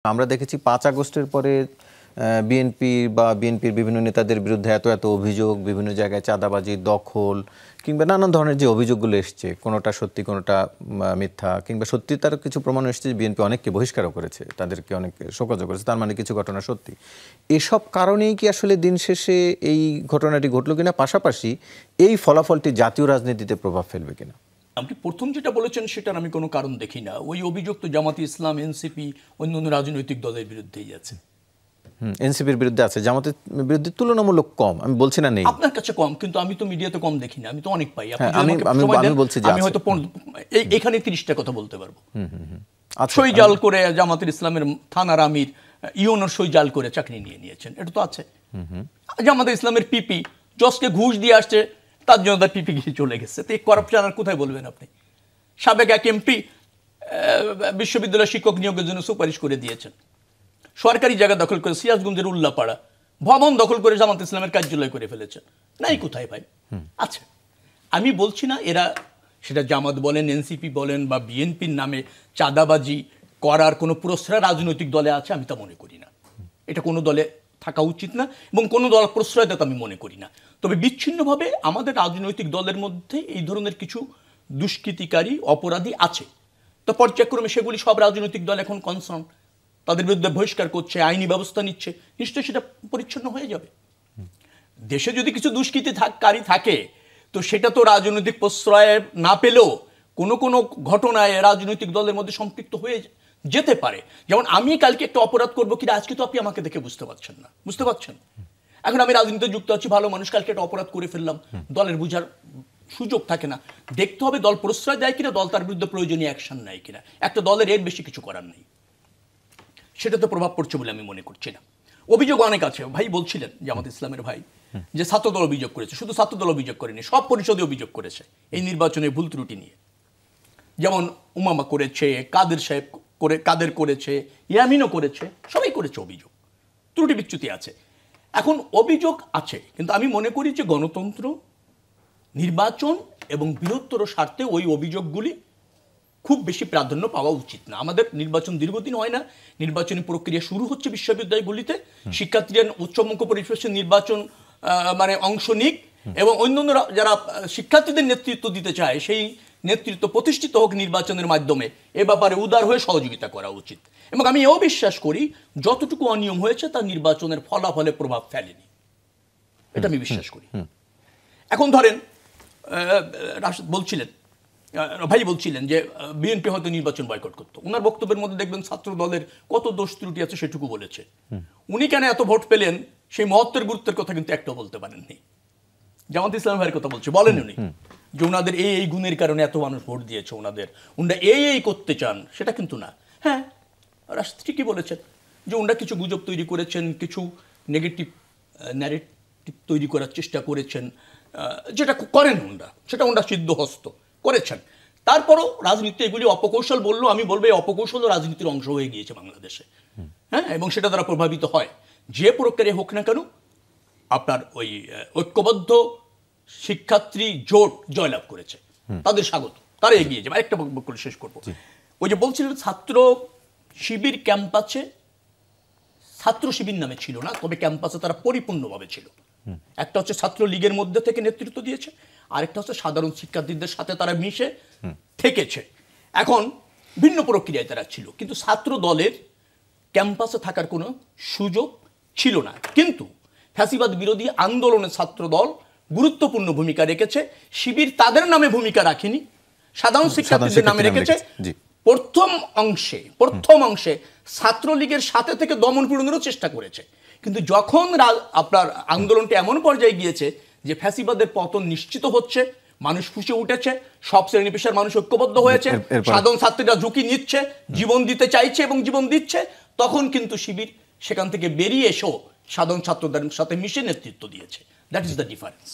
আমরা দেখেছি ৫ আগস্টের পরে বিএনপি বা বিএনপির বিভিন্ন নেতাদের বিরুদ্ধে এত অভিযোগ, বিভিন্ন জায়গায় চাঁদাবাজি, দখল কিংবা নানান ধরনের যে অভিযোগগুলো এসছে, কোনোটা সত্যি কোনোটা মিথ্যা, কিংবা সত্যি তার কিছু প্রমাণ এসছে যে বিএনপি অনেককে বহিষ্কারও করেছে, তাদেরকে অনেক শোকজও করেছে, তার মানে কিছু ঘটনা সত্যি। এসব কারণেই কি আসলে দিন শেষে এই ঘটনাটি ঘটলো কিনা, পাশাপাশি এই ফলাফলটি জাতীয় রাজনীতিতে প্রভাব ফেলবে কিনা? আপনি প্রথম যেটা বলেছেন সেটার আমি কোনো কারণ দেখি না। ওই অভিযোগ তো জামাতে ইসলাম, এনসিপি, অন্যান্য রাজনৈতিক দলের বিরুদ্ধেই আছে। এনসিপির বিরুদ্ধে আছে, জামাতের বিরুদ্ধে তুলনামূলক কম, আমি বলছি না নেই, আপনার কাছে কম, কিন্তু আমি তো মিডিয়াতে কম দেখি না, আমি তো অনেক পাই। আমি বলছি যে আমি হয়তো এখানে 30টা কথা বলতে পারবো। সই জাল করে জামাতের ইসলামের থানার আমির ইউনোর সই জাল করে চাকরি নিয়েছেন, এটা তো আছে। জামাতের ইসলামের পিপি জসকে ঘুষ দিয়ে আসছে, তার জন্য তার পিপি গিয়ে চলে গেছে। তো এই করাপশন আর কোথায় বলবেন আপনি? সাবেক এক এমপি বিশ্ববিদ্যালয় শিক্ষক নিয়োগের জন্য সুপারিশ করে দিয়েছেন, সরকারি জায়গা দখল করে সিরাজগঞ্জের উল্লাপাড়া ভবন দখল করে জামাত ইসলামের কার্যালয় করে ফেলেছেন। নাই কোথায় ভাই? আচ্ছা, আমি বলছি না এরা, সেটা জামাত বলেন, এনসিপি বলেন বা বিএনপির নামে চাঁদাবাজি করার কোনো প্রশ্রয় রাজনৈতিক দলে আছে, আমি তা মনে করি না। এটা কোনো দলে থাকা উচিত না এবং কোনো দল প্রশ্রয় দেয় আমি মনে করি না। তবে বিচ্ছিন্নভাবে আমাদের রাজনৈতিক দলের মধ্যে এই ধরনের কিছু দুষ্কৃতিকারী অপরাধী আছে। তো পর্যায়ক্রমে সেগুলি সব রাজনৈতিক দল এখন কনসার্ন, তাদের বিরুদ্ধে বহিষ্কার করছে, আইনি ব্যবস্থা নিচ্ছে, নিশ্চয়ই সেটা পরিচ্ছন্ন হয়ে যাবে। দেশে যদি কিছু দুষ্কৃতিকারী থাকে তো সেটা তো রাজনৈতিক প্রশ্রয় না পেলেও কোনো কোনো ঘটনায় রাজনৈতিক দলের মধ্যে সম্পৃক্ত হয়ে যেতে পারে। যেমন আমি কালকে একটা অপরাধ করবো কিনা আজকে তো আপনি আমাকে দেখে বুঝতে পারছেন না, বুঝতে পারছেন? এখন আমি রাজনীতিতে যুক্ত আছি, ভালো মানুষ, কালকে একটা অপরাধ করে ফেললাম, দলের বুঝার সুযোগ থাকে না। দেখতে হবে দল প্রশ্রয় দেয় কিনা, দল তার বিরুদ্ধে প্রয়োজনীয় অ্যাকশন নেয় কিনা। একটা দলের এর বেশি কিছু করার নেই, সেটাতে প্রভাব পড়ছে বলে আমি মনে করছি না। অভিযোগ অনেক আছে, ভাই বলছিলেন জামাত ইসলামের ভাই যে ছাত্রদল অভিযোগ করেছে, শুধু ছাত্রদল অভিযোগ করেনি, সব পরিষদে অভিযোগ করেছে এই নির্বাচনের ভুল ত্রুটি নিয়ে। যেমন উমামা করেছে, কাদের সাহেব কাদের করেছে, ইয়ামিনও করেছে, সবাই করেছে অভিযোগ, ত্রুটি বিচ্যুতি আছে। এখন অভিযোগ আছে, কিন্তু আমি মনে করি যে গণতন্ত্র, নির্বাচন এবং বৃহত্তর স্বার্থে ওই অভিযোগগুলি খুব বেশি প্রাধান্য পাওয়া উচিত না। আমাদের নির্বাচন দীর্ঘদিন হয় না, নির্বাচনী প্রক্রিয়া শুরু হচ্ছে বিশ্ববিদ্যালয়গুলিতে, শিক্ষার্থীরা উচ্চমুখ পরিবেশে নির্বাচন মানে অংশ নিক এবং অন্যান্য যারা শিক্ষার্থীদের নেতৃত্ব দিতে চায় সেই নেতৃত্ব প্রতিষ্ঠিত হোক নির্বাচনের মাধ্যমে। এ ব্যাপারে উদার হয়ে সহযোগিতা করা উচিত। এবং আমি এও বিশ্বাস করি যতটুকু অনিয়ম হয়েছে তা নির্বাচনের ফলাফলে প্রভাব ফেলেনি, এটা আমি বিশ্বাস করি। এখন ধরেন ভাই বলছিলেন যে বিএনপি হয়তো নির্বাচন বয়কট করতো, ওনার বক্তব্যের মধ্যে দেখবেন ছাত্র দলের কত দোষ ত্রুটি আছে সেটুকু বলেছে। উনি কেন এত ভোট পেলেন সেই মহত্বের গুরুত্বের কথা কিন্তু একটাও বলতে পারেননি। জামাত ইসলাম ভাইয়ের কথা বলছে, বলেন উনি যে ওনাদের এই গুণের কারণে এত মানুষ ভোট দিয়েছে, ওনারা এই করতে চান, সেটা কিন্তু না। হ্যাঁ, রাষ্ট্র ঠিকই বলেছেন যে ওনারা কিছু গুজব তৈরি করেছেন, কিছু নেগেটিভ ন্যারেটিভ তৈরি করার চেষ্টা করেছেন, যেটা করেন ওনারা, সেটা ওনারা সিদ্ধহস্ত করেছেন। তারপরও রাজনীতি এগুলি অপকৌশল বললো, আমি বলবো এই অপকৌশল রাজনীতির অংশ হয়ে গিয়েছে বাংলাদেশে। হ্যাঁ, এবং সেটা দ্বারা প্রভাবিত হয় যে প্রকারে হোক না কেন। আপনার ওই ঐক্যবদ্ধ শিক্ষার্থী জোট জয়লাভ করেছে, তাদের স্বাগত, তারা এগিয়ে যাবে। আরেকটা বক্তব্য শেষ করবো, ওই যে বলছিলেন ছাত্র শিবির ক্যাম্পাসে, ছাত্র শিবির নামে ছিল না, তবে ক্যাম্পাসে তারা পরিপূর্ণভাবে ছিল। একটা হচ্ছে ছাত্র লীগের মধ্যে থেকে নেতৃত্ব দিয়েছে, আরেকটা হচ্ছে সাধারণ শিক্ষার্থীদের সাথে তারা মিশে থেকেছে। এখন ভিন্ন প্রক্রিয়ায় তারা ছিল, কিন্তু ছাত্র দলের ক্যাম্পাসে থাকার কোনো সুযোগ ছিল না। কিন্তু ফ্যাসিবাদ বিরোধী আন্দোলনে ছাত্র দল গুরুত্বপূর্ণ ভূমিকা রেখেছে। শিবির তাদের নামে ভূমিকা রাখেনি, সাধারণ শিক্ষার্থীদের নামে রেখেছে। প্রথম অংশে ছাত্রলীগের সাথে থেকে দমন পীড়নেরও চেষ্টা করেছে, কিন্তু যখন আপনার আন্দোলনটা এমন পর্যায়ে গিয়েছে যে ফ্যাসিবাদের পতন নিশ্চিত হচ্ছে, মানুষ ফুঁসে উঠেছে, সব শ্রেণী পেশার মানুষ ঐক্যবদ্ধ হয়েছে, সাধারণ ছাত্রীরা ঝুঁকি নিচ্ছে, জীবন দিতে চাইছে এবং জীবন দিচ্ছে, তখন কিন্তু শিবির সেখান থেকে বেরিয়ে এসেও সাধারণ ছাত্রদের সাথে মিশে নেতৃত্ব দিয়েছে। That is the difference.